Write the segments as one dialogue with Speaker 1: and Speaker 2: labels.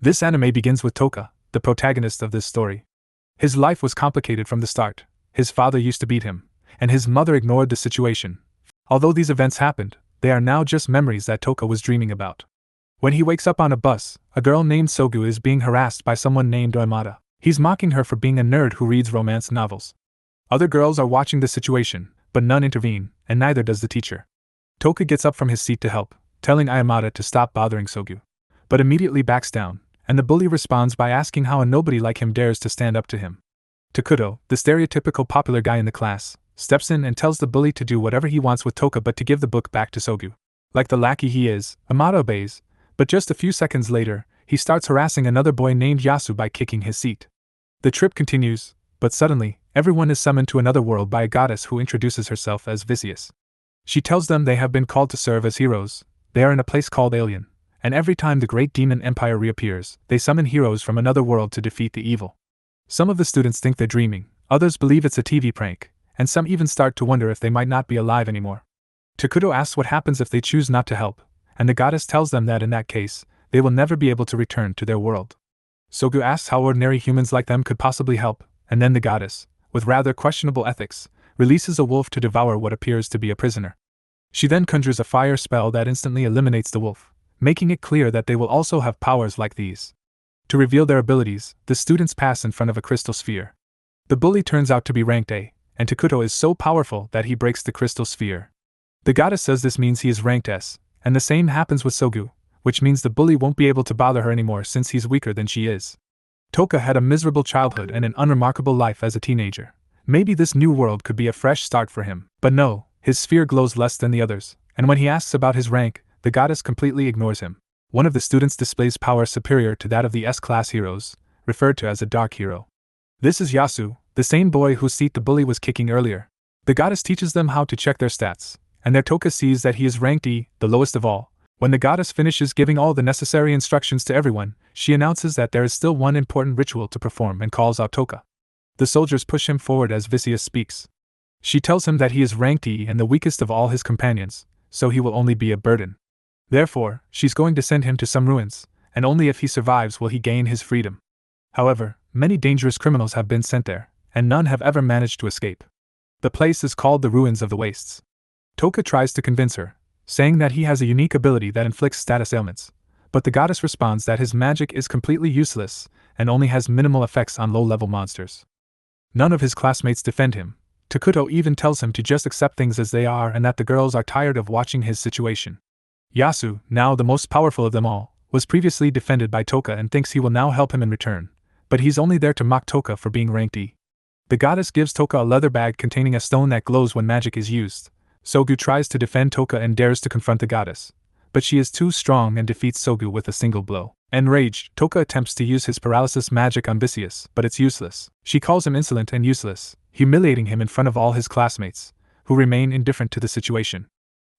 Speaker 1: This anime begins with Toka, the protagonist of this story. His life was complicated from the start. His father used to beat him, and his mother ignored the situation. Although these events happened, they are now just memories that Toka was dreaming about. When he wakes up on a bus, a girl named Sogu is being harassed by someone named Oimata. He's mocking her for being a nerd who reads romance novels. Other girls are watching the situation, but none intervene, and neither does the teacher. Toka gets up from his seat to help, telling Ayamata to stop bothering Sogu, but immediately backs down, and the bully responds by asking how a nobody like him dares to stand up to him. Takuto, the stereotypical popular guy in the class, steps in and tells the bully to do whatever he wants with Toka but to give the book back to Sogu. Like the lackey he is, Amata obeys, but just a few seconds later, he starts harassing another boy named Yasu by kicking his seat. The trip continues, but suddenly, everyone is summoned to another world by a goddess who introduces herself as Vicious. She tells them they have been called to serve as heroes. They are in a place called Alien, and every time the Great Demon Empire reappears, they summon heroes from another world to defeat the evil. Some of the students think they're dreaming, others believe it's a TV prank, and some even start to wonder if they might not be alive anymore. Takuto asks what happens if they choose not to help, and the goddess tells them that in that case, they will never be able to return to their world. Sogu asks how ordinary humans like them could possibly help, and then the goddess, with rather questionable ethics, releases a wolf to devour what appears to be a prisoner. She then conjures a fire spell that instantly eliminates the wolf, making it clear that they will also have powers like these. To reveal their abilities, the students pass in front of a crystal sphere. The bully turns out to be ranked A, and Takuto is so powerful that he breaks the crystal sphere. The goddess says this means he is ranked S, and the same happens with Sogu, which means the bully won't be able to bother her anymore since he's weaker than she is. Toka had a miserable childhood and an unremarkable life as a teenager. Maybe this new world could be a fresh start for him. But no, his sphere glows less than the others, and when he asks about his rank, the goddess completely ignores him. One of the students displays power superior to that of the S-class heroes, referred to as a dark hero. This is Yasu, the same boy whose seat the bully was kicking earlier. The goddess teaches them how to check their stats, and their Toka sees that he is ranked E, the lowest of all. When the goddess finishes giving all the necessary instructions to everyone, she announces that there is still one important ritual to perform and calls out Toka. The soldiers push him forward as Vicious speaks. She tells him that he is ranked E and the weakest of all his companions, so he will only be a burden. Therefore, she's going to send him to some ruins, and only if he survives will he gain his freedom. However, many dangerous criminals have been sent there, and none have ever managed to escape. The place is called the Ruins of the Wastes. Toka tries to convince her, saying that he has a unique ability that inflicts status ailments, but the goddess responds that his magic is completely useless and only has minimal effects on low-level monsters. None of his classmates defend him. Takuto even tells him to just accept things as they are and that the girls are tired of watching his situation. Yasu, now the most powerful of them all, was previously defended by Toka and thinks he will now help him in return, but he's only there to mock Toka for being ranked E. The goddess gives Toka a leather bag containing a stone that glows when magic is used. Sogu tries to defend Toka and dares to confront the goddess, but she is too strong and defeats Sogu with a single blow. Enraged, Toka attempts to use his paralysis magic on Vicious, but it's useless. She calls him insolent and useless, humiliating him in front of all his classmates, who remain indifferent to the situation.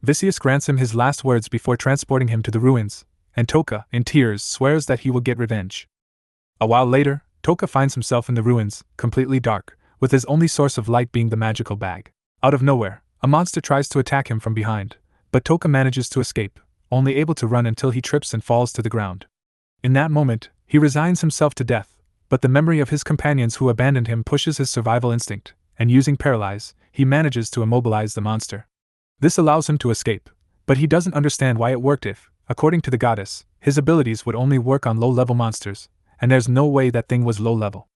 Speaker 1: Vicious grants him his last words before transporting him to the ruins, and Toka, in tears, swears that he will get revenge. A while later, Toka finds himself in the ruins, completely dark, with his only source of light being the magical bag. Out of nowhere, a monster tries to attack him from behind, but Toka manages to escape, only able to run until he trips and falls to the ground. In that moment, he resigns himself to death, but the memory of his companions who abandoned him pushes his survival instinct, and using Paralyze, he manages to immobilize the monster. This allows him to escape, but he doesn't understand why it worked if, according to the goddess, his abilities would only work on low-level monsters, and there's no way that thing was low-level.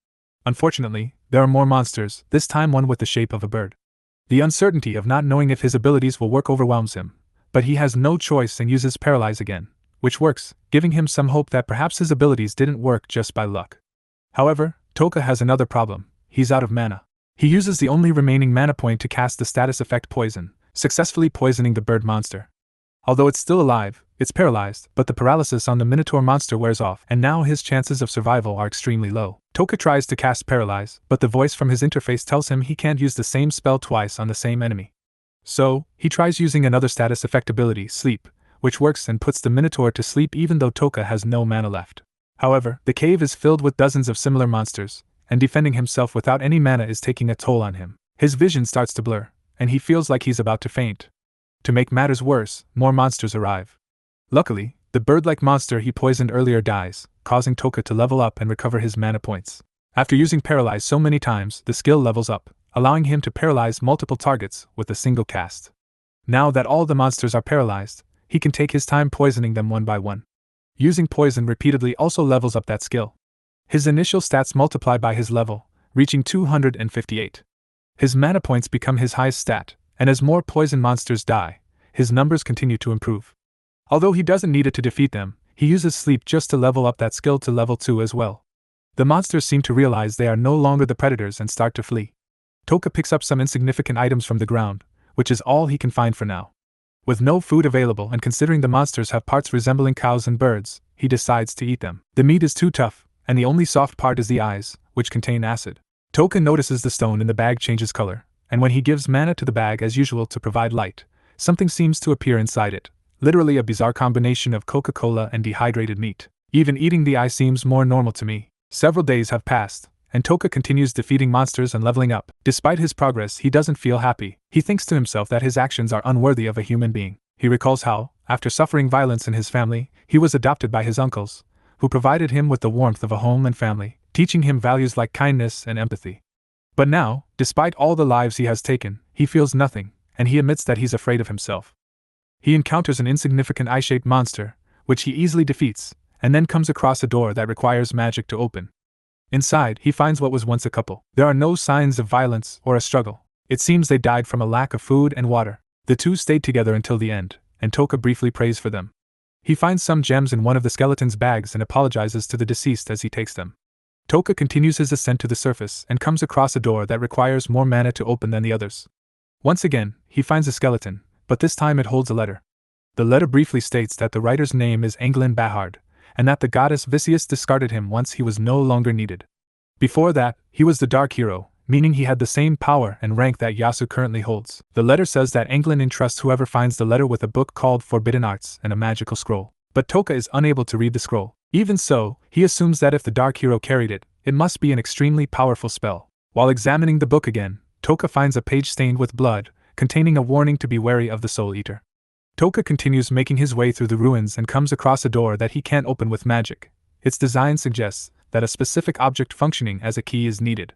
Speaker 1: Unfortunately, there are more monsters, this time one with the shape of a bird. The uncertainty of not knowing if his abilities will work overwhelms him, but he has no choice and uses Paralyze again, which works, giving him some hope that perhaps his abilities didn't work just by luck. However, Toka has another problem: he's out of mana. He uses the only remaining mana point to cast the status effect Poison, successfully poisoning the bird monster. Although it's still alive, it's paralyzed, but the paralysis on the Minotaur monster wears off, and now his chances of survival are extremely low. Toka tries to cast Paralyze, but the voice from his interface tells him he can't use the same spell twice on the same enemy. So, he tries using another status effect ability, Sleep, which works and puts the Minotaur to sleep even though Toka has no mana left. However, the cave is filled with dozens of similar monsters, and defending himself without any mana is taking a toll on him. His vision starts to blur, and he feels like he's about to faint. To make matters worse, more monsters arrive. Luckily, the bird-like monster he poisoned earlier dies, causing Toka to level up and recover his mana points. After using Paralyze so many times, the skill levels up, allowing him to paralyze multiple targets with a single cast. Now that all the monsters are paralyzed, he can take his time poisoning them one by one. Using poison repeatedly also levels up that skill. His initial stats multiply by his level, reaching 258. His mana points become his highest stat, and as more poison monsters die, his numbers continue to improve. Although he doesn't need it to defeat them, he uses sleep just to level up that skill to level 2 as well. The monsters seem to realize they are no longer the predators and start to flee. Toka picks up some insignificant items from the ground, which is all he can find for now. With no food available and considering the monsters have parts resembling cows and birds, he decides to eat them. The meat is too tough, and the only soft part is the eyes, which contain acid. Toka notices the stone in the bag changes color, and when he gives mana to the bag as usual to provide light, something seems to appear inside it, literally a bizarre combination of Coca-Cola and dehydrated meat. Even eating the eye seems more normal to me. Several days have passed, and Toka continues defeating monsters and leveling up. Despite his progress, he doesn't feel happy. He thinks to himself that his actions are unworthy of a human being. He recalls how, after suffering violence in his family, he was adopted by his uncles, who provided him with the warmth of a home and family, teaching him values like kindness and empathy. But now, despite all the lives he has taken, he feels nothing, and he admits that he's afraid of himself. He encounters an insignificant eye-shaped monster, which he easily defeats, and then comes across a door that requires magic to open. Inside, he finds what was once a couple. There are no signs of violence or a struggle. It seems they died from a lack of food and water. The two stayed together until the end, and Toka briefly prays for them. He finds some gems in one of the skeleton's bags and apologizes to the deceased as he takes them. Toka continues his ascent to the surface and comes across a door that requires more mana to open than the others. Once again, he finds a skeleton, but this time it holds a letter. The letter briefly states that the writer's name is Englyn Bahard, and that the goddess Vicious discarded him once he was no longer needed. Before that, he was the Dark Hero, meaning he had the same power and rank that Yasu currently holds. The letter says that Englyn entrusts whoever finds the letter with a book called Forbidden Arts and a magical scroll. But Toka is unable to read the scroll. Even so, he assumes that if the Dark Hero carried it, it must be an extremely powerful spell. While examining the book again, Toka finds a page stained with blood, containing a warning to be wary of the Soul Eater. Toka continues making his way through the ruins and comes across a door that he can't open with magic. Its design suggests that a specific object functioning as a key is needed.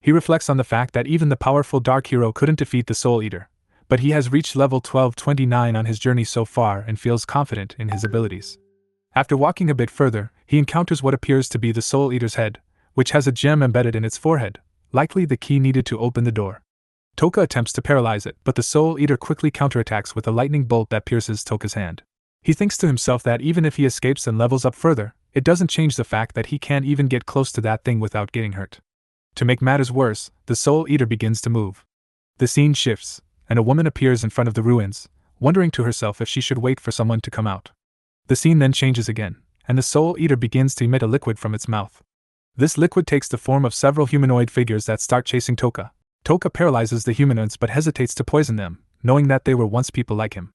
Speaker 1: He reflects on the fact that even the powerful Dark Hero couldn't defeat the Soul Eater, but he has reached level 1229 on his journey so far and feels confident in his abilities. After walking a bit further, he encounters what appears to be the Soul Eater's head, which has a gem embedded in its forehead, likely the key needed to open the door. Toka attempts to paralyze it, but the Soul Eater quickly counterattacks with a lightning bolt that pierces Toka's hand. He thinks to himself that even if he escapes and levels up further, it doesn't change the fact that he can't even get close to that thing without getting hurt. To make matters worse, the Soul Eater begins to move. The scene shifts, and a woman appears in front of the ruins, wondering to herself if she should wait for someone to come out. The scene then changes again, and the Soul Eater begins to emit a liquid from its mouth. This liquid takes the form of several humanoid figures that start chasing Toka. Toka paralyzes the humanoids but hesitates to poison them, knowing that they were once people like him.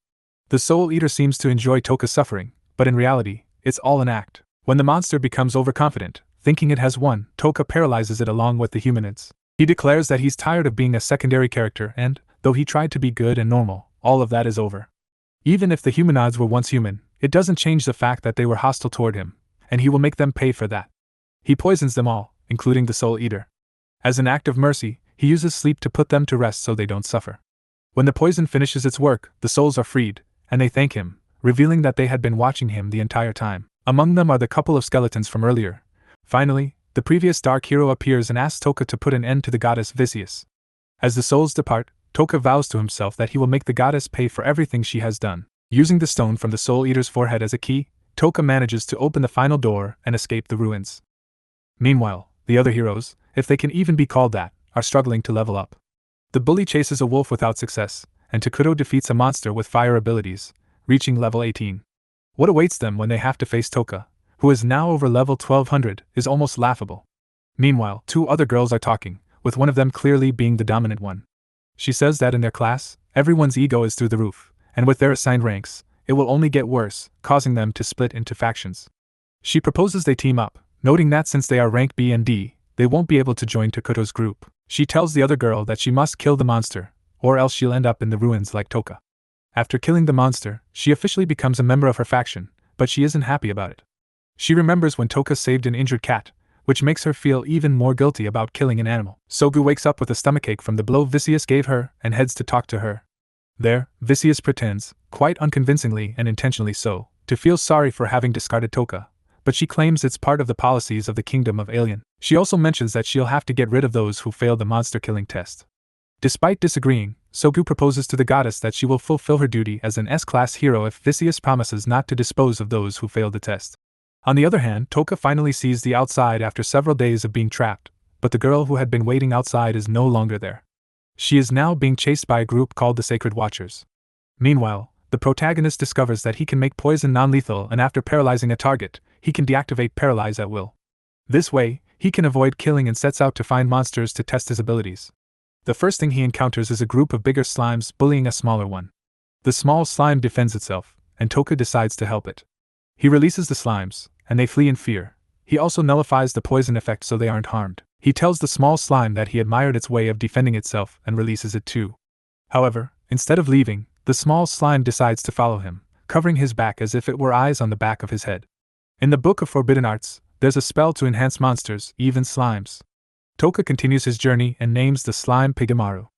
Speaker 1: The Soul Eater seems to enjoy Toka's suffering, but in reality, it's all an act. When the monster becomes overconfident, thinking it has won, Toka paralyzes it along with the humanoids. He declares that he's tired of being a secondary character and, though he tried to be good and normal, all of that is over. Even if the humanoids were once human, it doesn't change the fact that they were hostile toward him, and he will make them pay for that. He poisons them all, including the Soul Eater. As an act of mercy, he uses sleep to put them to rest so they don't suffer. When the poison finishes its work, the souls are freed, and they thank him, revealing that they had been watching him the entire time. Among them are the couple of skeletons from earlier. Finally, the previous Dark Hero appears and asks Toka to put an end to the goddess Vicious. As the souls depart, Toka vows to himself that he will make the goddess pay for everything she has done. Using the stone from the Soul Eater's forehead as a key, Toka manages to open the final door and escape the ruins. Meanwhile, the other heroes, if they can even be called that, are struggling to level up. The bully chases a wolf without success, and Takuto defeats a monster with fire abilities, reaching level 18. What awaits them when they have to face Toka, who is now over level 1200, is almost laughable. Meanwhile, two other girls are talking, with one of them clearly being the dominant one. She says that in their class, everyone's ego is through the roof, and with their assigned ranks, it will only get worse, causing them to split into factions. She proposes they team up, noting that since they are rank B and D, they won't be able to join Takuto's group. She tells the other girl that she must kill the monster, or else she'll end up in the ruins like Toka. After killing the monster, she officially becomes a member of her faction, but she isn't happy about it. She remembers when Toka saved an injured cat, which makes her feel even more guilty about killing an animal. Sogu wakes up with a stomachache from the blow Vicious gave her and heads to talk to her. There, Vicious pretends, quite unconvincingly and intentionally so, to feel sorry for having discarded Toka, but she claims it's part of the policies of the Kingdom of Alien. She also mentions that she'll have to get rid of those who failed the monster-killing test. Despite disagreeing, Sogu proposes to the goddess that she will fulfill her duty as an S-class hero if Vicious promises not to dispose of those who failed the test. On the other hand, Toka finally sees the outside after several days of being trapped, but the girl who had been waiting outside is no longer there. She is now being chased by a group called the Sacred Watchers. Meanwhile, the protagonist discovers that he can make poison non-lethal, and after paralyzing a target, he can deactivate Paralyze at will. This way, he can avoid killing and sets out to find monsters to test his abilities. The first thing he encounters is a group of bigger slimes bullying a smaller one. The small slime defends itself, and Toka decides to help it. He releases the slimes, and they flee in fear. He also nullifies the poison effect so they aren't harmed. He tells the small slime that he admired its way of defending itself and releases it too. However, instead of leaving, the small slime decides to follow him, covering his back as if it were eyes on the back of his head. In the Book of Forbidden Arts, there's a spell to enhance monsters, even slimes. Toka continues his journey and names the slime Pigamaru.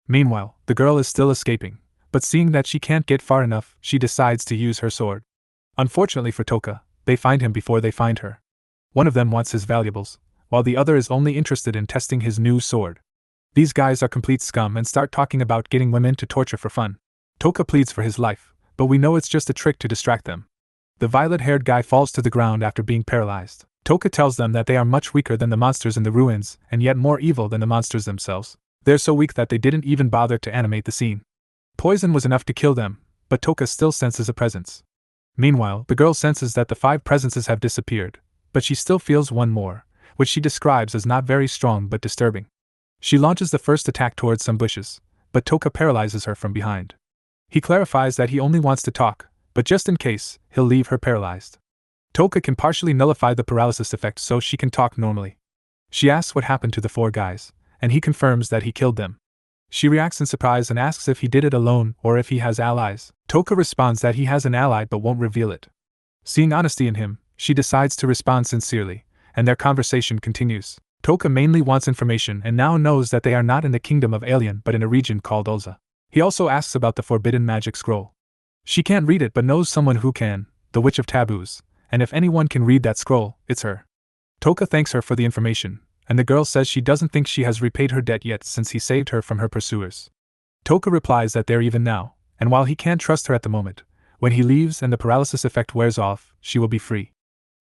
Speaker 1: Meanwhile, the girl is still escaping, but seeing that she can't get far enough, she decides to use her sword. Unfortunately for Toka, they find him before they find her. One of them wants his valuables, while the other is only interested in testing his new sword. These guys are complete scum and start talking about getting women to torture for fun. Toka pleads for his life, but we know it's just a trick to distract them. The violet-haired guy falls to the ground after being paralyzed. Toka tells them that they are much weaker than the monsters in the ruins, and yet more evil than the monsters themselves. They're so weak that they didn't even bother to animate the scene. Poison was enough to kill them, but Toka still senses a presence. Meanwhile, the girl senses that the 5 presences have disappeared, but she still feels one more, which she describes as not very strong but disturbing. She launches the first attack towards some bushes, but Toka paralyzes her from behind. He clarifies that he only wants to talk, but just in case, he'll leave her paralyzed. Toka can partially nullify the paralysis effect so she can talk normally. She asks what happened to the 4 guys, and he confirms that he killed them. She reacts in surprise and asks if he did it alone or if he has allies. Toka responds that he has an ally but won't reveal it. Seeing honesty in him, she decides to respond sincerely, and their conversation continues. Toka mainly wants information and now knows that they are not in the Kingdom of Alien but in a region called Ulza. He also asks about the forbidden magic scroll. She can't read it but knows someone who can, the Witch of Taboos, and if anyone can read that scroll, it's her. Toka thanks her for the information, and the girl says she doesn't think she has repaid her debt yet since he saved her from her pursuers. Toka replies that they're even now, and while he can't trust her at the moment, when he leaves and the paralysis effect wears off, she will be free.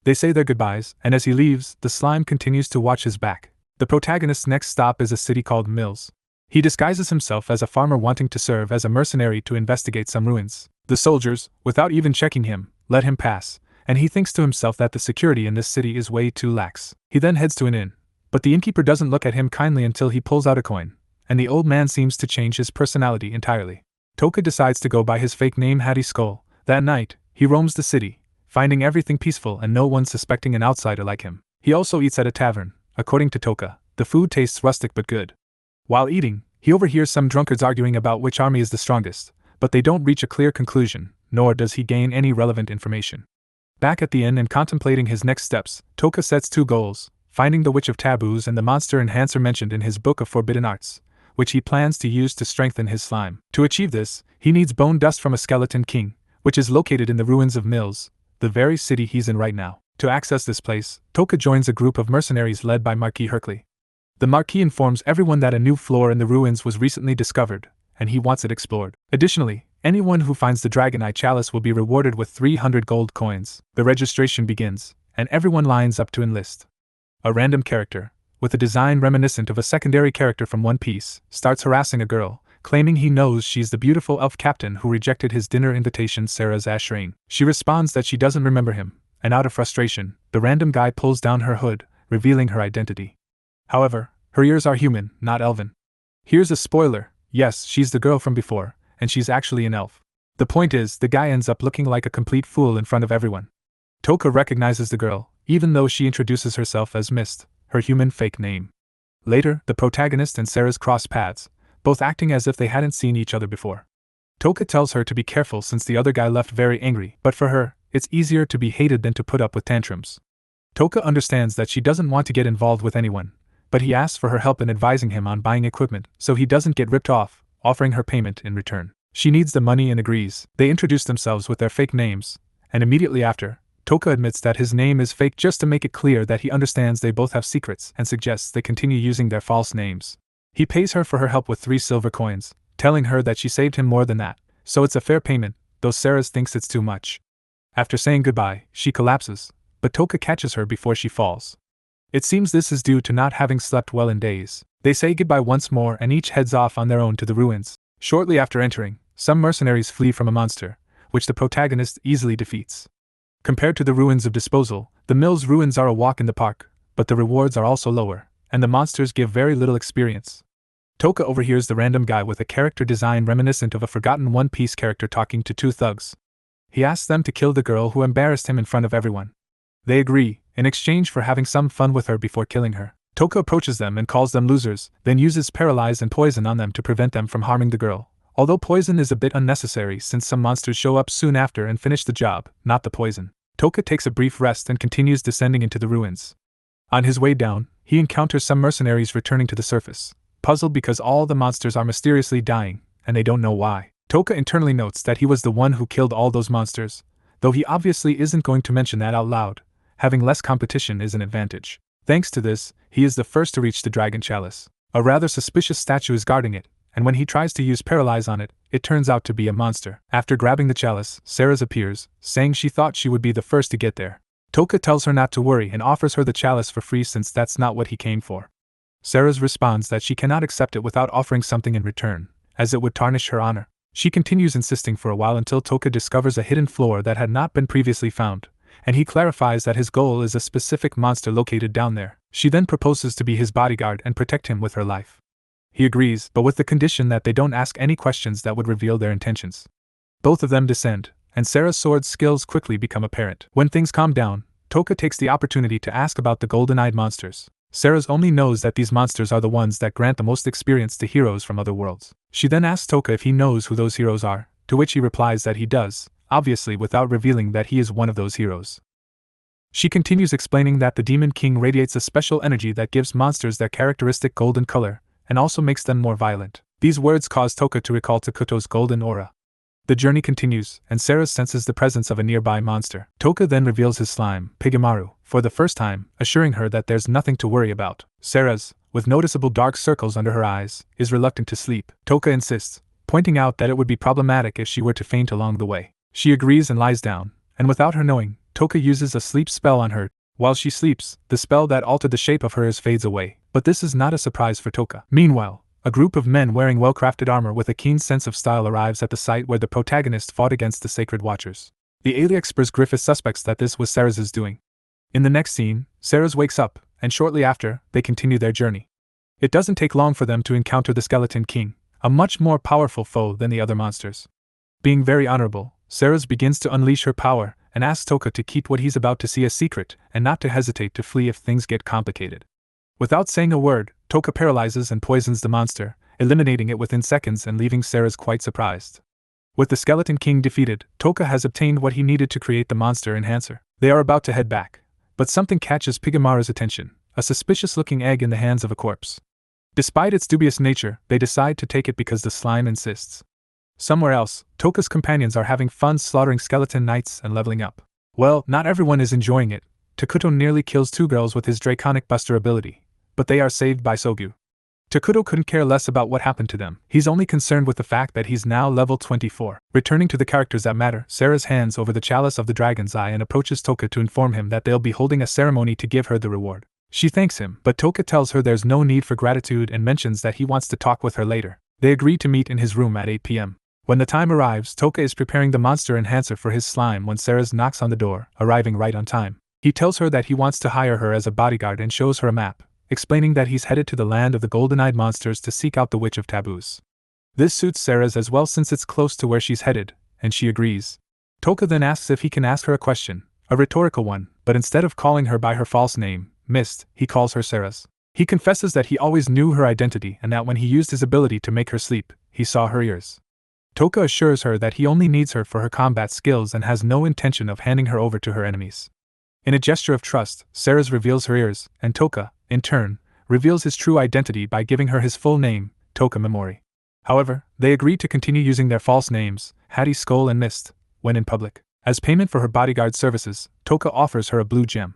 Speaker 1: They say their goodbyes, and as he leaves, the slime continues to watch his back. The protagonist's next stop is a city called Mills. He disguises himself as a farmer wanting to serve as a mercenary to investigate some ruins. The soldiers, without even checking him, let him pass, and he thinks to himself that the security in this city is way too lax. He then heads to an inn, but the innkeeper doesn't look at him kindly until he pulls out a coin, and the old man seems to change his personality entirely. Toka decides to go by his fake name Hattie Skull. That night, he roams the city, finding everything peaceful and no one suspecting an outsider like him. He also eats at a tavern. According to Toka, the food tastes rustic but good. While eating, he overhears some drunkards arguing about which army is the strongest, but they don't reach a clear conclusion, nor does he gain any relevant information. Back at the inn and contemplating his next steps, Toka sets 2 goals, finding the Witch of Taboos and the monster enhancer mentioned in his Book of Forbidden Arts, which he plans to use to strengthen his slime. To achieve this, he needs bone dust from a skeleton king, which is located in the ruins of Mills, the very city he's in right now. To access this place, Toka joins a group of mercenaries led by Marquis Hercley. The Marquis informs everyone that a new floor in the ruins was recently discovered, and he wants it explored. Additionally, anyone who finds the Dragon Eye Chalice will be rewarded with 300 gold coins. The registration begins, and everyone lines up to enlist. A random character, with a design reminiscent of a secondary character from One Piece, starts harassing a girl, claiming he knows she's the beautiful elf captain who rejected his dinner invitation, Sarah's Ashrain. She responds that she doesn't remember him, and out of frustration, the random guy pulls down her hood, revealing her identity. However, her ears are human, not elven. Here's a spoiler: yes, she's the girl from before, and she's actually an elf. The point is, the guy ends up looking like a complete fool in front of everyone. Toka recognizes the girl, even though she introduces herself as Mist, her human fake name. Later, the protagonist and Sarah's cross paths, both acting as if they hadn't seen each other before. Toka tells her to be careful since the other guy left very angry, but for her, it's easier to be hated than to put up with tantrums. Toka understands that she doesn't want to get involved with anyone, but he asks for her help in advising him on buying equipment so he doesn't get ripped off, offering her payment in return. She needs the money and agrees. They introduce themselves with their fake names, and immediately after, Toka admits that his name is fake just to make it clear that he understands they both have secrets and suggests they continue using their false names. He pays her for her help with 3 silver coins, telling her that she saved him more than that, so it's a fair payment, though Sarah thinks it's too much. After saying goodbye, she collapses, but Toka catches her before she falls. It seems this is due to not having slept well in days. They say goodbye once more and each heads off on their own to the ruins. Shortly after entering, some mercenaries flee from a monster, which the protagonist easily defeats. Compared to the ruins of disposal, the mill's ruins are a walk in the park, but the rewards are also lower, and the monsters give very little experience. Toka overhears the random guy with a character design reminiscent of a forgotten One Piece character talking to 2 thugs. He asks them to kill the girl who embarrassed him in front of everyone. They agree, in exchange for having some fun with her before killing her. Toka approaches them and calls them losers, then uses paralyze and poison on them to prevent them from harming the girl. Although poison is a bit unnecessary since some monsters show up soon after and finish the job, not the poison. Toka takes a brief rest and continues descending into the ruins. On his way down, he encounters some mercenaries returning to the surface, puzzled because all the monsters are mysteriously dying, and they don't know why. Toka internally notes that he was the one who killed all those monsters, though he obviously isn't going to mention that out loud. Having less competition is an advantage. Thanks to this, he is the first to reach the Dragon Chalice. A rather suspicious statue is guarding it, and when he tries to use paralyze on it, it turns out to be a monster. After grabbing the chalice, Sarah appears, saying she thought she would be the first to get there. Toka tells her not to worry and offers her the chalice for free since that's not what he came for. Sarah responds that she cannot accept it without offering something in return, as it would tarnish her honor. She continues insisting for a while until Toka discovers a hidden floor that had not been previously found, and he clarifies that his goal is a specific monster located down there. She then proposes to be his bodyguard and protect him with her life. He agrees, but with the condition that they don't ask any questions that would reveal their intentions. Both of them descend, and Sarah's sword skills quickly become apparent. When things calm down, Toka takes the opportunity to ask about the golden-eyed monsters. Sarah only knows that these monsters are the ones that grant the most experience to heroes from other worlds. She then asks Toka if he knows who those heroes are, to which he replies that he does, obviously without revealing that he is one of those heroes. She continues explaining that the Demon King radiates a special energy that gives monsters their characteristic golden color, and also makes them more violent. These words cause Toka to recall Takuto's golden aura. The journey continues, and Sarah senses the presence of a nearby monster. Toka then reveals his slime, Pigamaru, for the first time, assuring her that there's nothing to worry about. Sarah, with noticeable dark circles under her eyes, is reluctant to sleep. Toka insists, pointing out that it would be problematic if she were to faint along the way. She agrees and lies down, and without her knowing, Toka uses a sleep spell on her. While she sleeps, the spell that altered the shape of hers fades away. But this is not a surprise for Toka. Meanwhile, a group of men wearing well-crafted armor with a keen sense of style arrives at the site where the protagonist fought against the Sacred Watchers. The Aliexpers Griffith suspects that this was Sarah's doing. In the next scene, Sarah wakes up, and shortly after, they continue their journey. It doesn't take long for them to encounter the Skeleton King, a much more powerful foe than the other monsters. Being very honorable, Sarah begins to unleash her power, and asks Toka to keep what he's about to see a secret, and not to hesitate to flee if things get complicated. Without saying a word, Toka paralyzes and poisons the monster, eliminating it within seconds and leaving Sarah quite surprised. With the Skeleton King defeated, Toka has obtained what he needed to create the monster enhancer. They are about to head back, but something catches Pigamaru's attention, a suspicious-looking egg in the hands of a corpse. Despite its dubious nature, they decide to take it because the slime insists. Somewhere else, Toka's companions are having fun slaughtering skeleton knights and leveling up. Well, not everyone is enjoying it. Takuto nearly kills 2 girls with his Draconic Buster ability, but they are saved by Sogu. Takuto couldn't care less about what happened to them. He's only concerned with the fact that he's now level 24. Returning to the characters that matter, Sarah hands over the chalice of the Dragon's Eye and approaches Toka to inform him that they'll be holding a ceremony to give her the reward. She thanks him, but Toka tells her there's no need for gratitude and mentions that he wants to talk with her later. They agree to meet in his room at 8 p.m. When the time arrives, Toka is preparing the monster enhancer for his slime when Sarah knocks on the door, arriving right on time. He tells her that he wants to hire her as a bodyguard and shows her a map, explaining that he's headed to the land of the golden-eyed monsters to seek out the Witch of Taboos. This suits Sarah as well since it's close to where she's headed, and she agrees. Toka then asks if he can ask her a question, a rhetorical one, but instead of calling her by her false name, Mist, he calls her Sarah. He confesses that he always knew her identity and that when he used his ability to make her sleep, he saw her ears. Toka assures her that he only needs her for her combat skills and has no intention of handing her over to her enemies. In a gesture of trust, Ceres reveals her ears, and Toka, in turn, reveals his true identity by giving her his full name, Toka Memori. However, they agree to continue using their false names, Hattie Skull and Mist, when in public. As payment for her bodyguard services, Toka offers her a blue gem.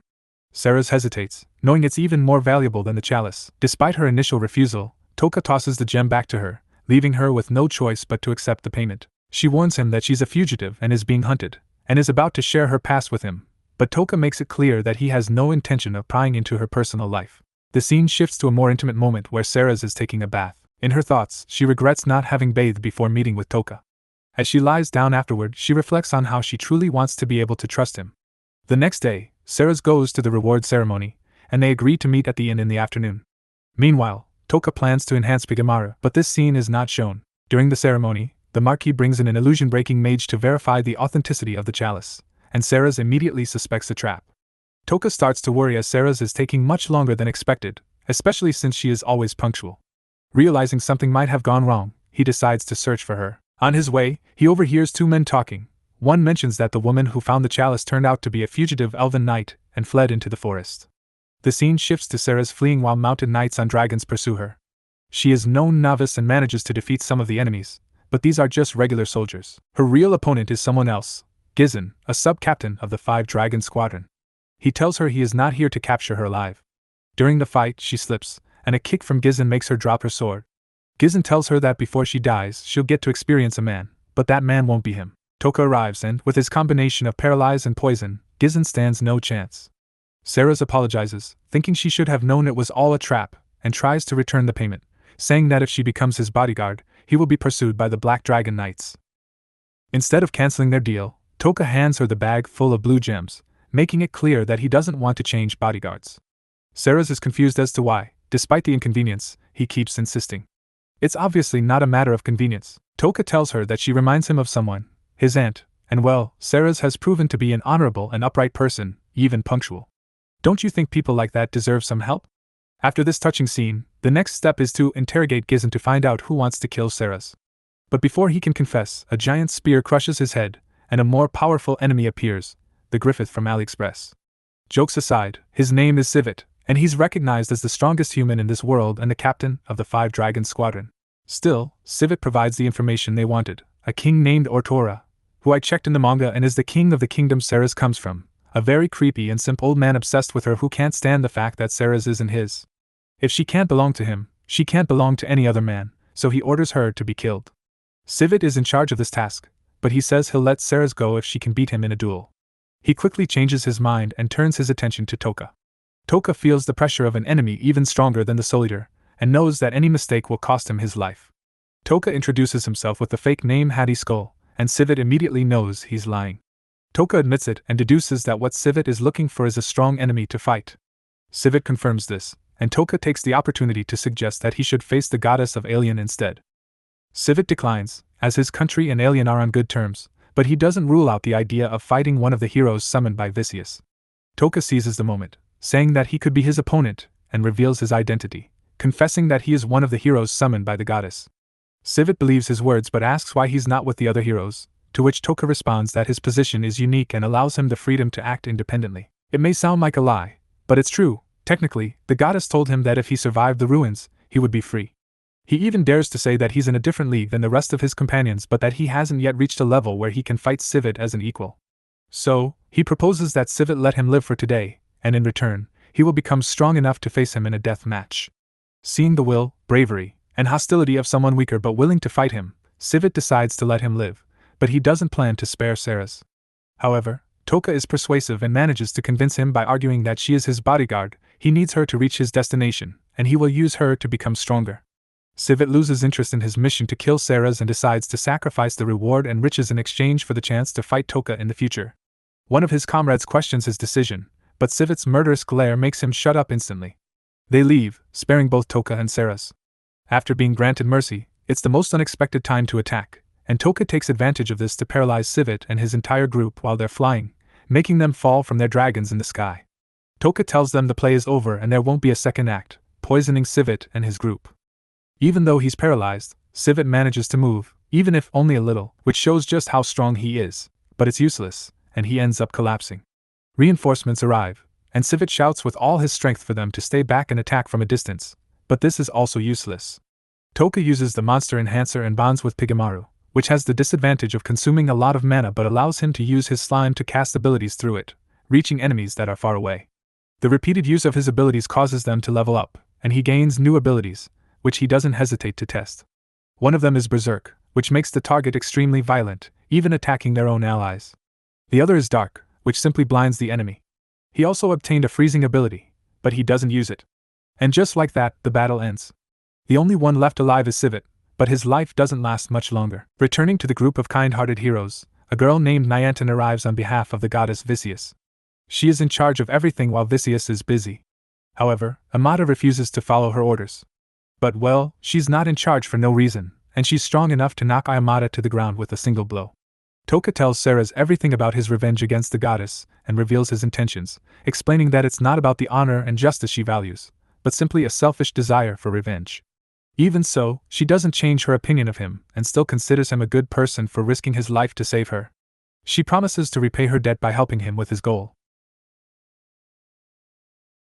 Speaker 1: Ceres hesitates, knowing it's even more valuable than the chalice. Despite her initial refusal, Toka tosses the gem back to her, leaving her with no choice but to accept the payment. She warns him that she's a fugitive and is being hunted, and is about to share her past with him, but Toka makes it clear that he has no intention of prying into her personal life. The scene shifts to a more intimate moment where Ceres is taking a bath. In her thoughts, she regrets not having bathed before meeting with Toka. As she lies down afterward, she reflects on how she truly wants to be able to trust him. The next day, Ceres goes to the reward ceremony, and they agree to meet at the inn in the afternoon. Meanwhile, Toka plans to enhance Pigamaru, but this scene is not shown. During the ceremony, the Marquis brings in an illusion-breaking mage to verify the authenticity of the chalice, and Ceres immediately suspects a trap. Toka starts to worry as Ceres is taking much longer than expected, especially since she is always punctual. Realizing something might have gone wrong, he decides to search for her. On his way, he overhears two men talking. One mentions that the woman who found the chalice turned out to be a fugitive elven knight and fled into the forest. The scene shifts to Ceres fleeing while mounted knights on dragons pursue her. She is no novice and manages to defeat some of the enemies, but these are just regular soldiers. Her real opponent is someone else, Gizzen, a sub-captain of the 5-dragon squadron. He tells her he is not here to capture her alive. During the fight, she slips, and a kick from Gizzen makes her drop her sword. Gizzen tells her that before she dies, she'll get to experience a man, but that man won't be him. Toka arrives and, with his combination of paralyze and poison, Gizzen stands no chance. Ceres apologizes, thinking she should have known it was all a trap, and tries to return the payment, saying that if she becomes his bodyguard, he will be pursued by the Black Dragon Knights. Instead of canceling their deal, Toka hands her the bag full of blue gems, making it clear that he doesn't want to change bodyguards. Ceres is confused as to why, despite the inconvenience, he keeps insisting. It's obviously not a matter of convenience. Toka tells her that she reminds him of someone, his aunt, and well, Ceres has proven to be an honorable and upright person, even punctual. Don't you think people like that deserve some help? After this touching scene, the next step is to interrogate Gizzen to find out who wants to kill Ceres. But before he can confess, a giant spear crushes his head, and a more powerful enemy appears, the Griffith from AliExpress. Jokes aside, his name is Civet, and he's recognized as the strongest human in this world and the captain of the 5-dragon squadron. Still, Civet provides the information they wanted, a king named Ortora, who I checked in the manga and is the king of the kingdom Ceres comes from, a very creepy and simp old man obsessed with her who can't stand the fact that Ceres isn't his. If she can't belong to him, she can't belong to any other man, so he orders her to be killed. Civet is in charge of this task, but he says he'll let Ceres go if she can beat him in a duel. He quickly changes his mind and turns his attention to Toka. Toka feels the pressure of an enemy even stronger than the Soul Eater, and knows that any mistake will cost him his life. Toka introduces himself with the fake name Hattie Skull, and Civet immediately knows he's lying. Toka admits it and deduces that what Civet is looking for is a strong enemy to fight. Civet confirms this, and Toka takes the opportunity to suggest that he should face the goddess of Alien instead. Civet declines, as his country and Alien are on good terms, but he doesn't rule out the idea of fighting one of the heroes summoned by Vicious. Toka seizes the moment, saying that he could be his opponent, and reveals his identity, confessing that he is one of the heroes summoned by the goddess. Civet believes his words but asks why he's not with the other heroes, to which Toka responds that his position is unique and allows him the freedom to act independently. It may sound like a lie, but it's true. Technically, the goddess told him that if he survived the ruins, he would be free. He even dares to say that he's in a different league than the rest of his companions but that he hasn't yet reached a level where he can fight Civet as an equal. So, he proposes that Civet let him live for today, and in return, he will become strong enough to face him in a death match. Seeing the will, bravery, and hostility of someone weaker but willing to fight him, Civet decides to let him live, but he doesn't plan to spare Ceres. However, Toka is persuasive and manages to convince him by arguing that she is his bodyguard, he needs her to reach his destination, and he will use her to become stronger. Civet loses interest in his mission to kill Ceres and decides to sacrifice the reward and riches in exchange for the chance to fight Toka in the future. One of his comrades questions his decision, but Civet's murderous glare makes him shut up instantly. They leave, sparing both Toka and Ceres. After being granted mercy, it's the most unexpected time to attack, and Toka takes advantage of this to paralyze Civet and his entire group while they're flying, making them fall from their dragons in the sky. Toka tells them the play is over and there won't be a second act, poisoning Civet and his group. Even though he's paralyzed, Civet manages to move, even if only a little, which shows just how strong he is, but it's useless, and he ends up collapsing. Reinforcements arrive, and Civet shouts with all his strength for them to stay back and attack from a distance, but this is also useless. Toka uses the monster enhancer and bonds with Pigamaru, which has the disadvantage of consuming a lot of mana but allows him to use his slime to cast abilities through it, reaching enemies that are far away. The repeated use of his abilities causes them to level up, and he gains new abilities, which he doesn't hesitate to test. One of them is Berserk, which makes the target extremely violent, even attacking their own allies. The other is Dark, which simply blinds the enemy. He also obtained a freezing ability, but he doesn't use it. And just like that, the battle ends. The only one left alive is Civet, but his life doesn't last much longer. Returning to the group of kind-hearted heroes, a girl named Niantin arrives on behalf of the goddess Vicious. She is in charge of everything while Vicious is busy. However, Amada refuses to follow her orders. But well, she's not in charge for no reason, and she's strong enough to knock Amada to the ground with a single blow. Toka tells Ceres everything about his revenge against the goddess, and reveals his intentions, explaining that it's not about the honor and justice she values, but simply a selfish desire for revenge. Even so, she doesn't change her opinion of him, and still considers him a good person for risking his life to save her. She promises to repay her debt by helping him with his goal,